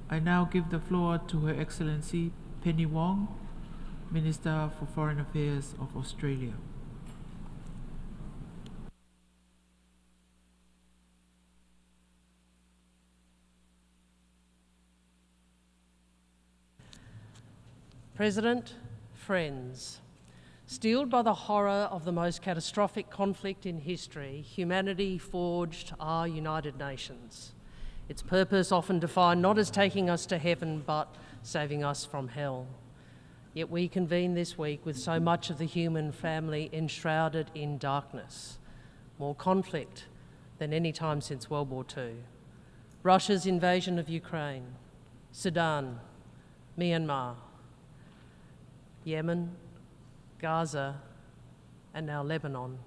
I now give the floor to Her Excellency Penny Wong, Minister for Foreign Affairs of Australia. President, friends, steeled by the horror of the most catastrophic conflict in history, humanity forged our United Nations. Its purpose often defined not as taking us to heaven, but saving us from hell. Yet we convene this week with so much of the human family enshrouded in darkness. More conflict than any time since World War II. Russia's invasion of Ukraine, Sudan, Myanmar, Yemen, Gaza, and now Lebanon.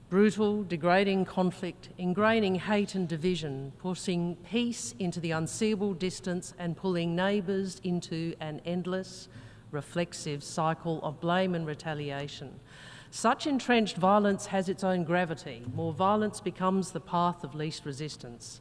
Brutal, degrading conflict, ingraining hate and division, pushing peace into the unseeable distance and pulling neighbours into an endless, reflexive cycle of blame and retaliation. Such entrenched violence has its own gravity. More violence becomes the path of least resistance.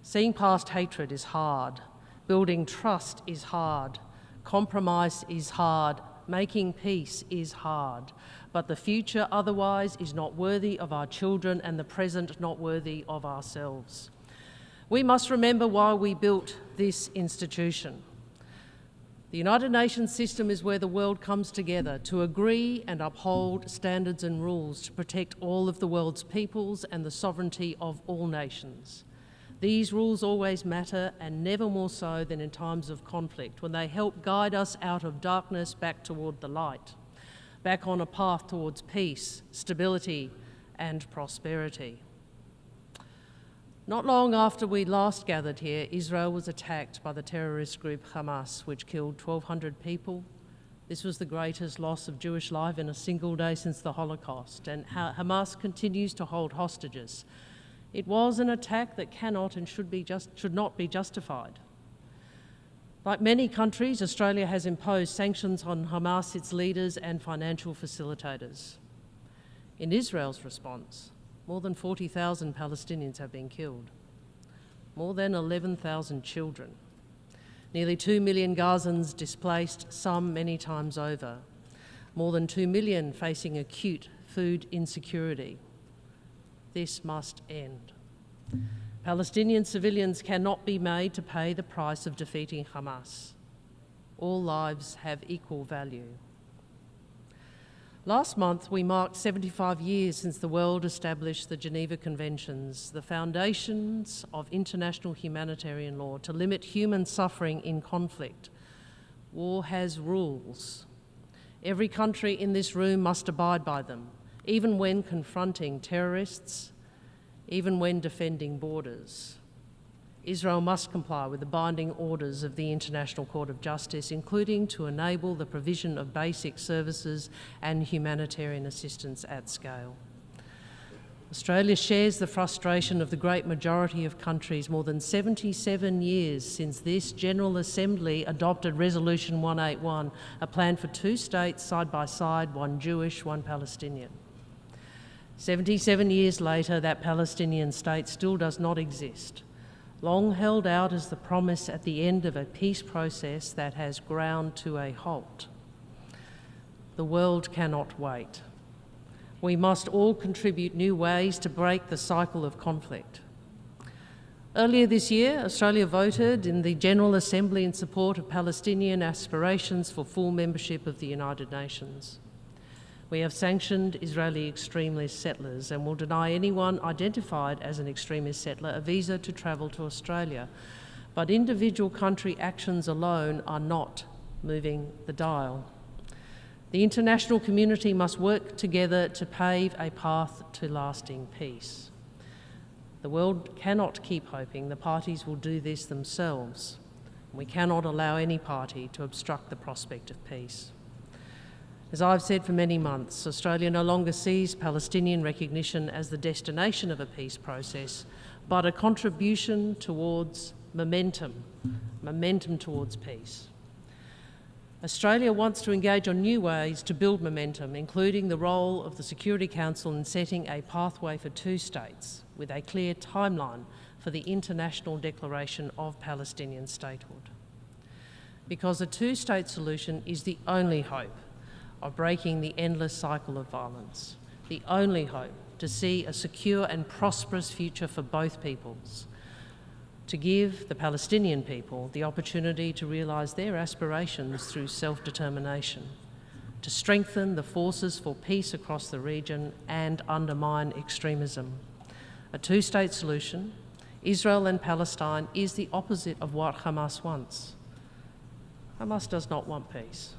Seeing past hatred is hard. Building trust is hard. Compromise is hard. Making peace is hard. But the future otherwise is not worthy of our children and the present not worthy of ourselves. We must remember why we built this institution. The United Nations system is where the world comes together to agree and uphold standards and rules to protect all of the world's peoples and the sovereignty of all nations. These rules always matter, and never more so than in times of conflict, when they help guide us out of darkness back toward the light, back on a path towards peace, stability, and prosperity. Not long after we last gathered here, Israel was attacked by the terrorist group Hamas, which killed 1,200 people. This was the greatest loss of Jewish life in a single day since the Holocaust, and Hamas continues to hold hostages. It was an attack that cannot and should not be justified. Like many countries, Australia has imposed sanctions on Hamas, its leaders and financial facilitators. In Israel's response, more than 40,000 Palestinians have been killed, more than 11,000 children, nearly 2 million Gazans displaced, some many times over, more than 2 million facing acute food insecurity. This must end. Palestinian civilians cannot be made to pay the price of defeating Hamas. All lives have equal value. Last month, we marked 75 years since the world established the Geneva Conventions, the foundations of international humanitarian law to limit human suffering in conflict. War has rules. Every country in this room must abide by them, even when confronting terrorists, even when defending borders. Israel must comply with the binding orders of the International Court of Justice, including to enable the provision of basic services and humanitarian assistance at scale. Australia shares the frustration of the great majority of countries more than 77 years since this General Assembly adopted Resolution 181, a plan for 2 states side by side, one Jewish, one Palestinian. 77 years later, that Palestinian state still does not exist, long held out as the promise at the end of a peace process that has ground to a halt. The world cannot wait. We must all contribute new ways to break the cycle of conflict. Earlier this year, Australia voted in the General Assembly in support of Palestinian aspirations for full membership of the United Nations. We have sanctioned Israeli extremist settlers and will deny anyone identified as an extremist settler a visa to travel to Australia. But individual country actions alone are not moving the dial. The international community must work together to pave a path to lasting peace. The world cannot keep hoping the parties will do this themselves. We cannot allow any party to obstruct the prospect of peace. As I've said for many months, Australia no longer sees Palestinian recognition as the destination of a peace process, but a contribution towards momentum towards peace. Australia wants to engage on new ways to build momentum, including the role of the Security Council in setting a pathway for 2 states with a clear timeline for the International Declaration of Palestinian Statehood. Because a two-state solution is the only hope of breaking the endless cycle of violence, the only hope to see a secure and prosperous future for both peoples, to give the Palestinian people the opportunity to realise their aspirations through self-determination, to strengthen the forces for peace across the region and undermine extremism. A two-state solution, Israel and Palestine, is the opposite of what Hamas wants. Hamas does not want peace,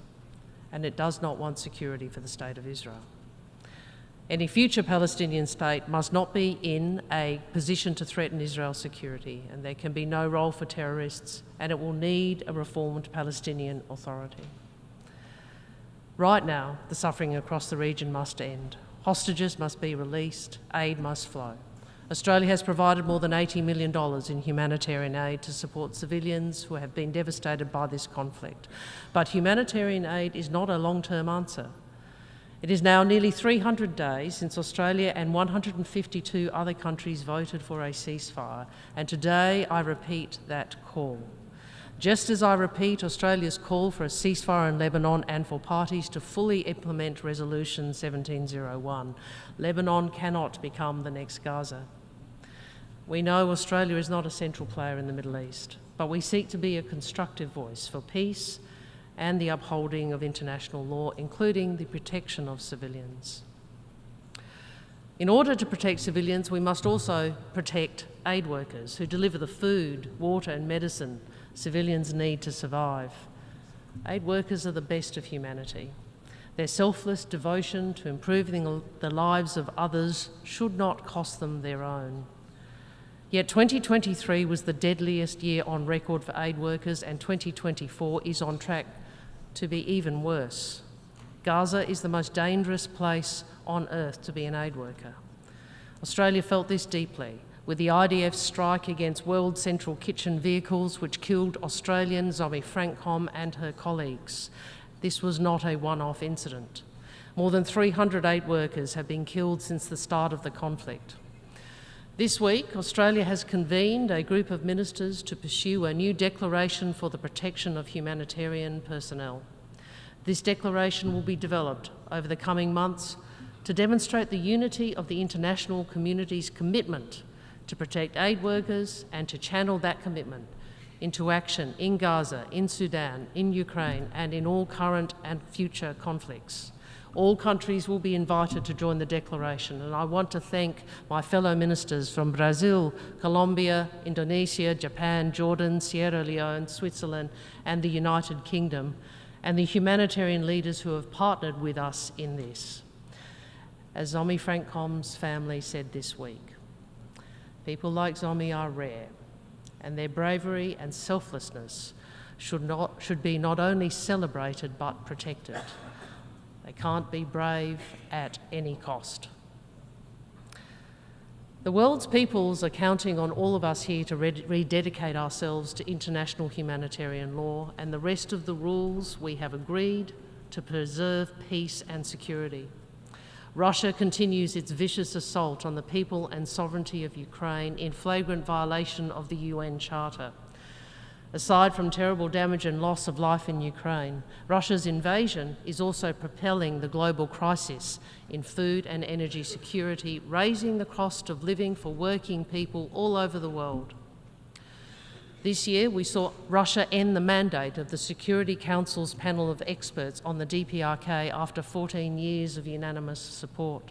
and it does not want security for the State of Israel. Any future Palestinian state must not be in a position to threaten Israel's security, and there can be no role for terrorists, and it will need a reformed Palestinian Authority. Right now, the suffering across the region must end. Hostages must be released, aid must flow. Australia has provided more than $80 million in humanitarian aid to support civilians who have been devastated by this conflict. But humanitarian aid is not a long-term answer. It is now nearly 300 days since Australia and 152 other countries voted for a ceasefire, and today I repeat that call. Just as I repeat Australia's call for a ceasefire in Lebanon and for parties to fully implement Resolution 1701, Lebanon cannot become the next Gaza. We know Australia is not a central player in the Middle East, but we seek to be a constructive voice for peace and the upholding of international law, including the protection of civilians. In order to protect civilians, we must also protect aid workers who deliver the food, water and medicine civilians need to survive. Aid workers are the best of humanity. Their selfless devotion to improving the lives of others should not cost them their own. Yet 2023 was the deadliest year on record for aid workers, and 2024 is on track to be even worse. Gaza is the most dangerous place on earth to be an aid worker. Australia felt this deeply with the IDF's strike against World Central Kitchen vehicles, which killed Australian Zomi Francom and her colleagues. This was not a one-off incident. More than 300 aid workers have been killed since the start of the conflict. This week, Australia has convened a group of ministers to pursue a new declaration for the protection of humanitarian personnel. This declaration will be developed over the coming months to demonstrate the unity of the international community's commitment to protect aid workers and to channel that commitment into action in Gaza, in Sudan, in Ukraine, and in all current and future conflicts. All countries will be invited to join the declaration, and I want to thank my fellow ministers from Brazil, Colombia, Indonesia, Japan, Jordan, Sierra Leone, Switzerland, and the United Kingdom, and the humanitarian leaders who have partnered with us in this. As Zomi Francom's family said this week, people like Zomi are rare, and their bravery and selflessness should be not only celebrated but protected. They can't be brave at any cost. The world's peoples are counting on all of us here to rededicate ourselves to international humanitarian law and the rest of the rules we have agreed to preserve peace and security. Russia continues its vicious assault on the people and sovereignty of Ukraine in flagrant violation of the UN Charter. Aside from terrible damage and loss of life in Ukraine, Russia's invasion is also propelling the global crisis in food and energy security, raising the cost of living for working people all over the world. This year, we saw Russia end the mandate of the Security Council's panel of experts on the DPRK after 14 years of unanimous support.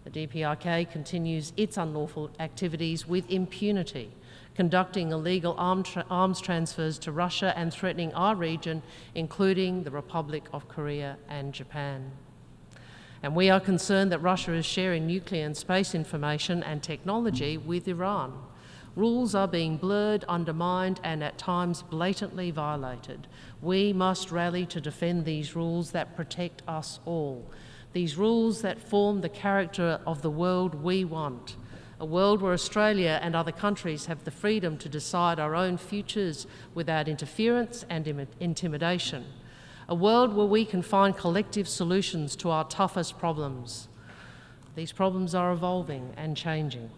The DPRK continues its unlawful activities with impunity, conducting illegal arms transfers to Russia and threatening our region, including the Republic of Korea and Japan. And we are concerned that Russia is sharing nuclear and space information and technology with Iran. Rules are being blurred, undermined, and at times blatantly violated. We must rally to defend these rules that protect us all, these rules that form the character of the world we want. A world where Australia and other countries have the freedom to decide our own futures without interference and intimidation. A world where we can find collective solutions to our toughest problems. These problems are evolving and changing.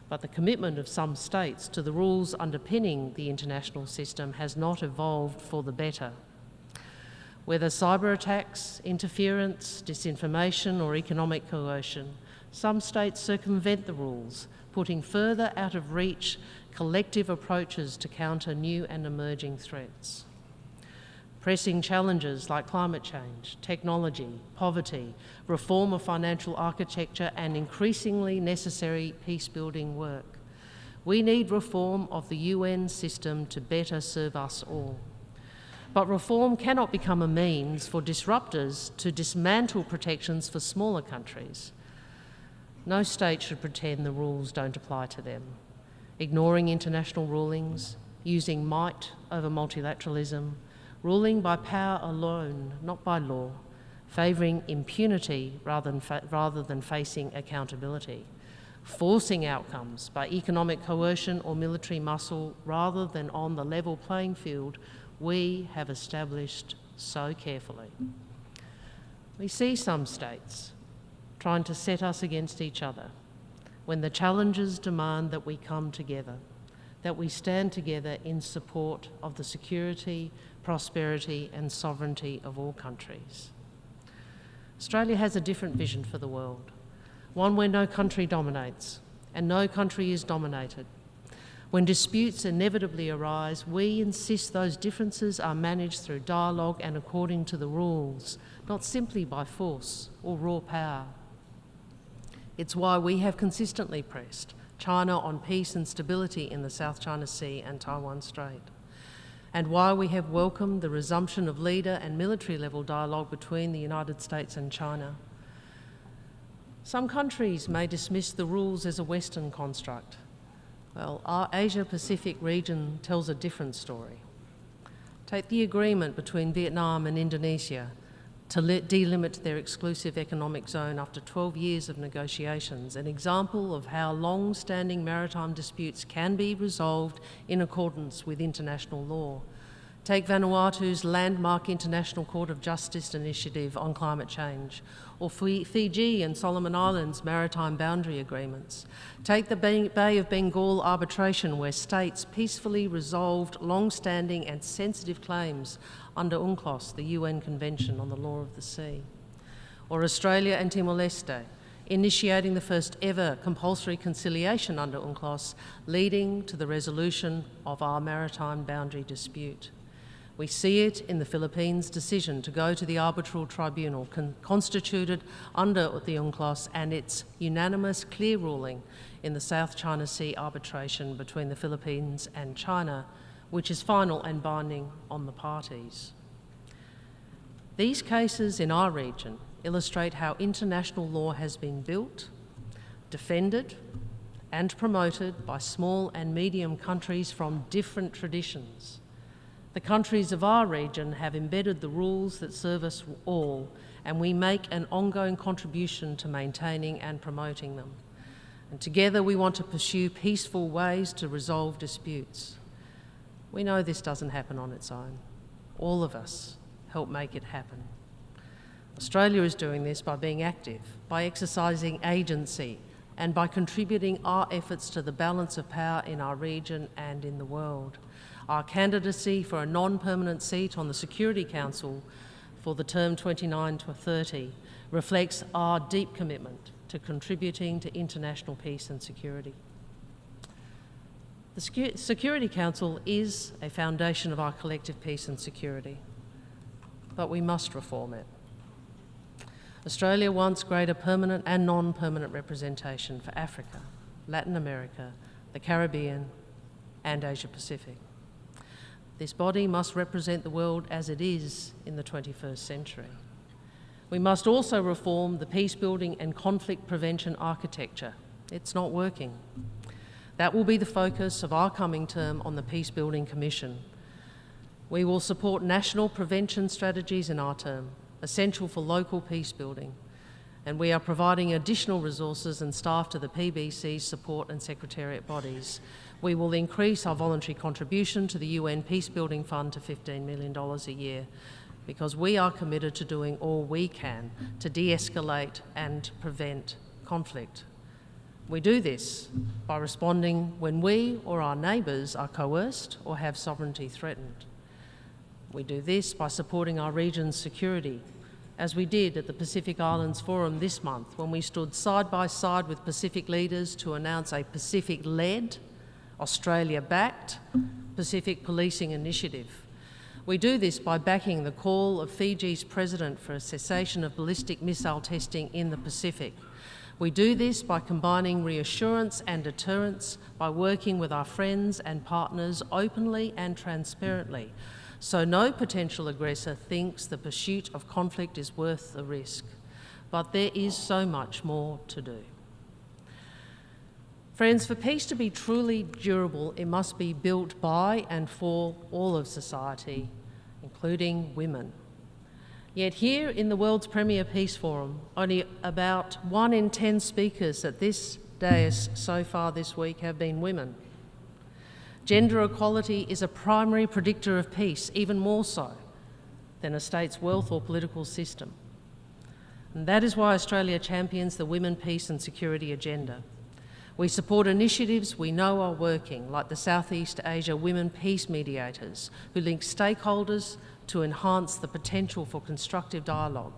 but the commitment of some states to the rules underpinning the international system has not evolved for the better. Whether cyber attacks, interference, disinformation or economic coercion, some states circumvent the rules, putting further out of reach collective approaches to counter new and emerging threats. Pressing challenges like climate change, technology, poverty, reform of financial architecture and increasingly necessary peace-building work. We need reform of the UN system to better serve us all. But reform cannot become a means for disruptors to dismantle protections for smaller countries. No state should pretend the rules don't apply to them. Ignoring international rulings, using might over multilateralism, ruling by power alone, not by law, favouring impunity rather than facing accountability, forcing outcomes by economic coercion or military muscle rather than on the level playing field we have established so carefully. We see some states trying to set us against each other when the challenges demand that we come together, that we stand together in support of the security, prosperity and sovereignty of all countries. Australia has a different vision for the world, one where no country dominates and no country is dominated. When disputes inevitably arise, we insist those differences are managed through dialogue and according to the rules, not simply by force or raw power. It's why we have consistently pressed China on peace and stability in the South China Sea and Taiwan Strait, and why we have welcomed the resumption of leader and military level dialogue between the United States and China. Some countries may dismiss the rules as a Western construct. Well, our Asia-Pacific region tells a different story. Take the agreement between Vietnam and Indonesia to delimit their exclusive economic zone after 12 years of negotiations, an example of how long-standing maritime disputes can be resolved in accordance with international law. Take Vanuatu's landmark International Court of Justice initiative on climate change, or Fiji and Solomon Islands maritime boundary agreements. Take the Bay of Bengal arbitration, where states peacefully resolved long-standing and sensitive claims under UNCLOS, the UN Convention on the Law of the Sea. Or Australia and Timor-Leste, initiating the first ever compulsory conciliation under UNCLOS, leading to the resolution of our maritime boundary dispute. We see it in the Philippines' decision to go to the arbitral tribunal constituted under the UNCLOS and its unanimous clear ruling in the South China Sea arbitration between the Philippines and China, which is final and binding on the parties. These cases in our region illustrate how international law has been built, defended, and promoted by small and medium countries from different traditions. The countries of our region have embedded the rules that serve us all, and we make an ongoing contribution to maintaining and promoting them. And together we want to pursue peaceful ways to resolve disputes. We know this doesn't happen on its own. All of us help make it happen. Australia is doing this by being active, by exercising agency, and by contributing our efforts to the balance of power in our region and in the world. Our candidacy for a non-permanent seat on the Security Council for the term 29 to 30 reflects our deep commitment to contributing to international peace and security. The Security Council is a foundation of our collective peace and security, but we must reform it. Australia wants greater permanent and non-permanent representation for Africa, Latin America, the Caribbean, and Asia Pacific. This body must represent the world as it is in the 21st century. We must also reform the peace-building and conflict prevention architecture. It's not working. That will be the focus of our coming term on the Peace-Building Commission. We will support national prevention strategies in our term, essential for local peace building, and we are providing additional resources and staff to the PBC's support and secretariat bodies. We will increase our voluntary contribution to the UN Peacebuilding Fund to $15 million a year, because we are committed to doing all we can to de-escalate and prevent conflict. We do this by responding when we or our neighbours are coerced or have sovereignty threatened. We do this by supporting our region's security, as we did at the Pacific Islands Forum this month when we stood side by side with Pacific leaders to announce a Pacific-led, Australia-backed Pacific policing initiative. We do this by backing the call of Fiji's president for a cessation of ballistic missile testing in the Pacific. We do this by combining reassurance and deterrence, by working with our friends and partners openly and transparently, so no potential aggressor thinks the pursuit of conflict is worth the risk. But there is so much more to do. Friends, for peace to be truly durable, it must be built by and for all of society, including women. Yet here in the world's premier peace forum, only about 1 in 10 speakers at this dais so far this week have been women. Gender equality is a primary predictor of peace, even more so than a state's wealth or political system. And that is why Australia champions the Women, Peace and Security agenda. We support initiatives we know are working, like the Southeast Asia Women Peace Mediators, who link stakeholders to enhance the potential for constructive dialogue,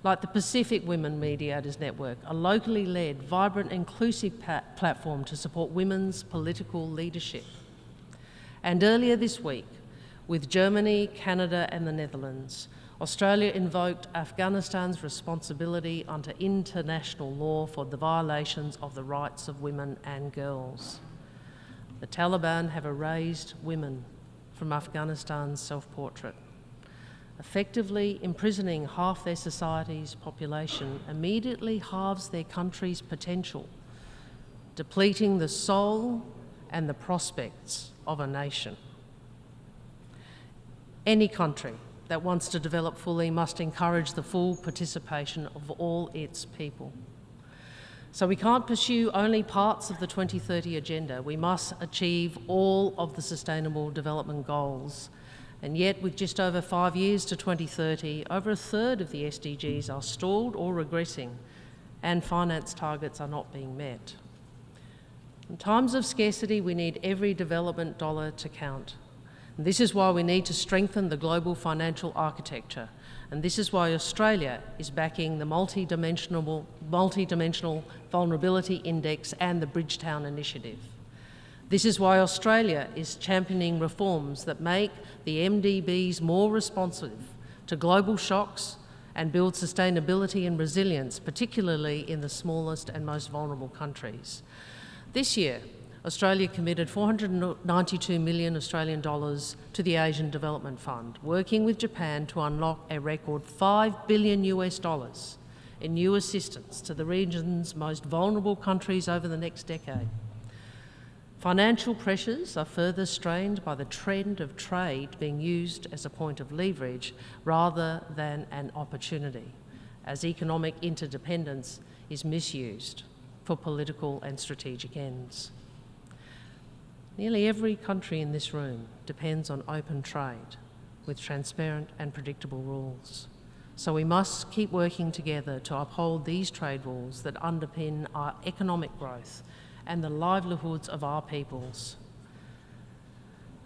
like the Pacific Women Mediators Network, a locally led, vibrant, inclusive platform to support women's political leadership. And earlier this week, with Germany, Canada and the Netherlands, Australia invoked Afghanistan's responsibility under international law for the violations of the rights of women and girls. The Taliban have erased women from Afghanistan's self-portrait, effectively imprisoning half their society's population immediately halves their country's potential, depleting the soul and the prospects of a nation. Any country that wants to develop fully must encourage the full participation of all its people. So we can't pursue only parts of the 2030 agenda. We must achieve all of the Sustainable Development Goals. And yet, with just over 5 years to 2030, over a third of the SDGs are stalled or regressing, and finance targets are not being met. In times of scarcity, we need every development dollar to count. And this is why we need to strengthen the global financial architecture. And this is why Australia is backing the multidimensional vulnerability index and the Bridgetown initiative. This is why Australia is championing reforms that make the MDBs more responsive to global shocks and build sustainability and resilience, particularly in the smallest and most vulnerable countries. This year, Australia committed 492 million Australian dollars to the Asian Development Fund, working with Japan to unlock a record $5 billion in new assistance to the region's most vulnerable countries over the next decade. Financial pressures are further strained by the trend of trade being used as a point of leverage rather than an opportunity, as economic interdependence is misused for political and strategic ends. Nearly every country in this room depends on open trade with transparent and predictable rules. So we must keep working together to uphold these trade rules that underpin our economic growth and the livelihoods of our peoples.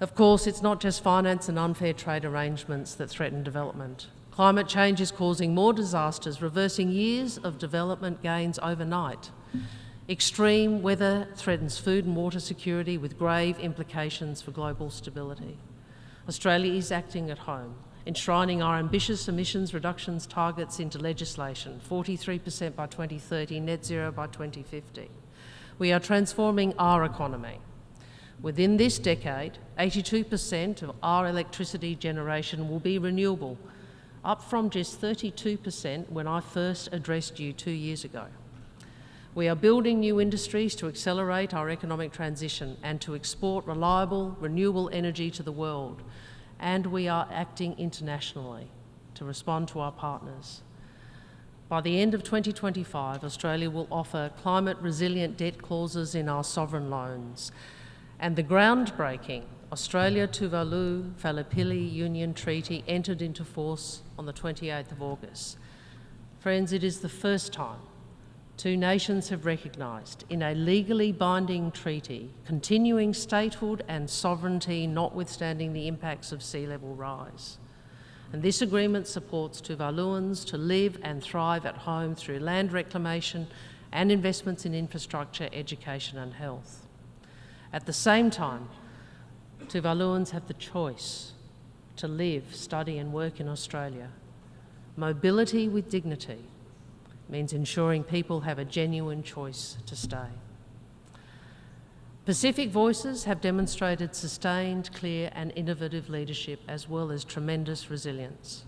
Of course, it's not just finance and unfair trade arrangements that threaten development. Climate change is causing more disasters, reversing years of development gains overnight. Extreme weather threatens food and water security with grave implications for global stability. Australia is acting at home, enshrining our ambitious emissions reductions targets into legislation, 43% by 2030, net zero by 2050. We are transforming our economy. Within this decade, 82% of our electricity generation will be renewable, up from just 32% when I first addressed you 2 years ago. We are building new industries to accelerate our economic transition and to export reliable, renewable energy to the world. And we are acting internationally to respond to our partners. By the end of 2025, Australia will offer climate-resilient debt clauses in our sovereign loans. And the groundbreaking Australia-Tuvalu-Fallipili Union Treaty entered into force on the 28th of August. Friends, it is the first time two nations have recognised in a legally binding treaty continuing statehood and sovereignty notwithstanding the impacts of sea level rise. And this agreement supports Tuvaluans to live and thrive at home through land reclamation and investments in infrastructure, education and health. At the same time, Tuvaluans have the choice to live, study and work in Australia. Mobility with dignity means ensuring people have a genuine choice to stay. Pacific voices have demonstrated sustained, clear and innovative leadership as well as tremendous resilience.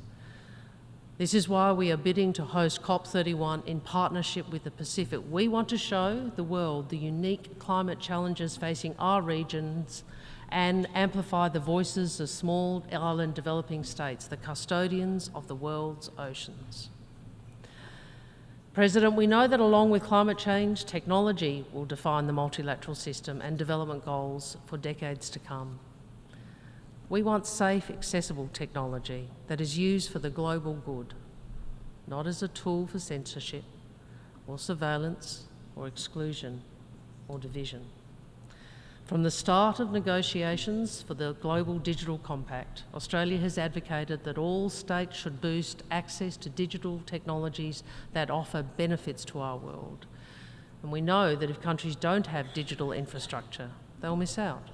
This is why we are bidding to host COP31 in partnership with the Pacific. We want to show the world the unique climate challenges facing our regions and amplify the voices of small island developing states, the custodians of the world's oceans. President, we know that along with climate change, technology will define the multilateral system and development goals for decades to come. We want safe, accessible technology that is used for the global good, not as a tool for censorship or surveillance or exclusion or division. From the start of negotiations for the Global Digital Compact, Australia has advocated that all states should boost access to digital technologies that offer benefits to our world. And we know that if countries don't have digital infrastructure, they'll miss out.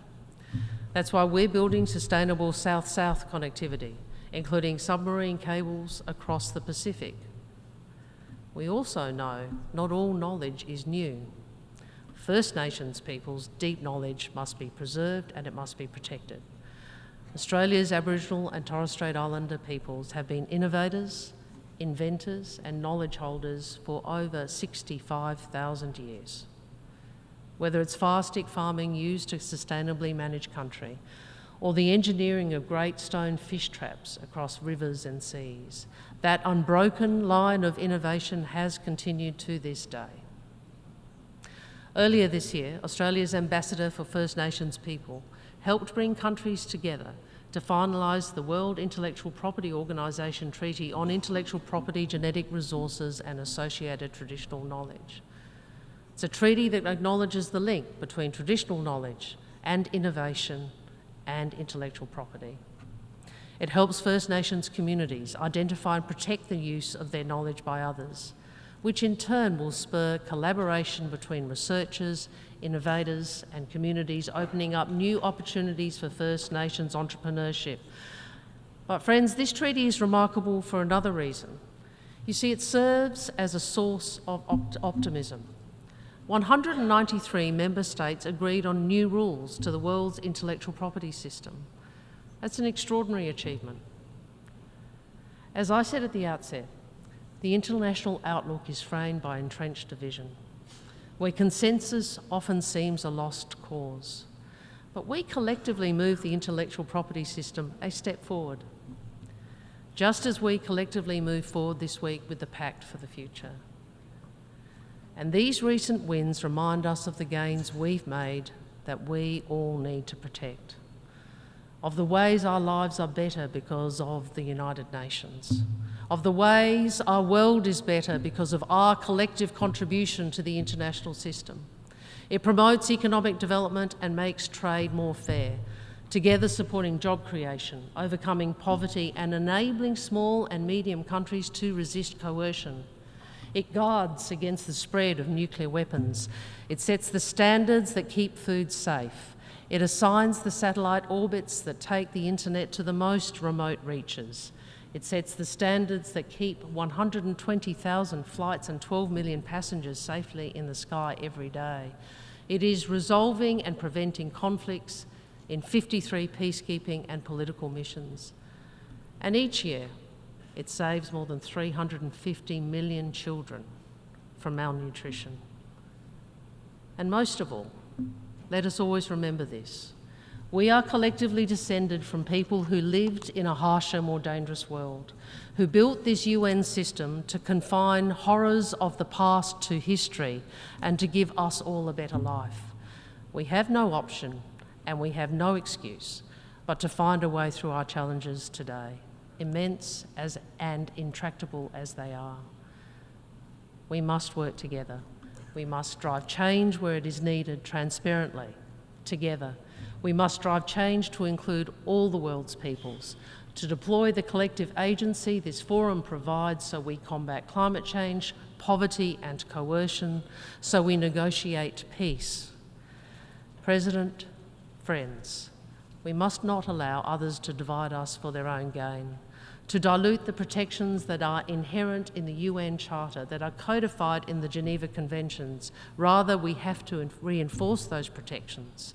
That's why we're building sustainable south-south connectivity, including submarine cables across the Pacific. We also know not all knowledge is new. First Nations peoples' deep knowledge must be preserved and it must be protected. Australia's Aboriginal and Torres Strait Islander peoples have been innovators, inventors and knowledge holders for over 65,000 years. Whether it's fire stick farming used to sustainably manage country, or the engineering of great stone fish traps across rivers and seas, that unbroken line of innovation has continued to this day. Earlier this year, Australia's Ambassador for First Nations People helped bring countries together to finalise the World Intellectual Property Organisation Treaty on Intellectual Property, Genetic Resources and Associated Traditional Knowledge. It's a treaty that acknowledges the link between traditional knowledge and innovation and intellectual property. It helps First Nations communities identify and protect the use of their knowledge by others, which in turn will spur collaboration between researchers, innovators and communities, opening up new opportunities for First Nations entrepreneurship. But friends, this treaty is remarkable for another reason. You see, it serves as a source of optimism. 193 member states agreed on new rules to the world's intellectual property system. That's an extraordinary achievement. As I said at the outset, the international outlook is framed by entrenched division, where consensus often seems a lost cause. But we collectively move the intellectual property system a step forward, just as we collectively move forward this week with the Pact for the Future. And these recent wins remind us of the gains we've made that we all need to protect, of the ways our lives are better because of the United Nations, of the ways our world is better because of our collective contribution to the international system. It promotes economic development and makes trade more fair, together supporting job creation, overcoming poverty and enabling small and medium countries to resist coercion. It guards against the spread of nuclear weapons. It sets the standards that keep food safe. It assigns the satellite orbits that take the internet to the most remote reaches. It sets the standards that keep 120,000 flights and 12 million passengers safely in the sky every day. It is resolving and preventing conflicts in 53 peacekeeping and political missions. And each year, it saves more than 350 million children from malnutrition. And most of all, let us always remember this. We are collectively descended from people who lived in a harsher, more dangerous world, who built this UN system to confine horrors of the past to history and to give us all a better life. We have no option and we have no excuse but to find a way through our challenges today, immense and intractable as they are. we must work together. We must drive change where it is needed transparently, together. We must drive change to include all the world's peoples, to deploy the collective agency this forum provides so we combat climate change, poverty and coercion, so we negotiate peace. President, friends, we must not allow others to divide us for their own gain, to dilute the protections that are inherent in the UN Charter, that are codified in the Geneva Conventions. Rather, we have to reinforce those protections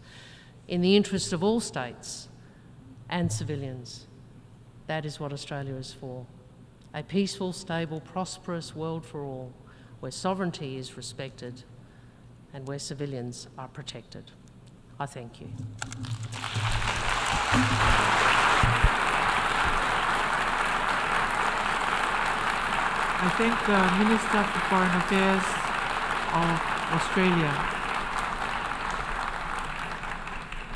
in the interest of all states and civilians. That is what Australia is for. A peaceful, stable, prosperous world for all, where sovereignty is respected and where civilians are protected. I thank you. I thank the Minister for Foreign Affairs of Australia.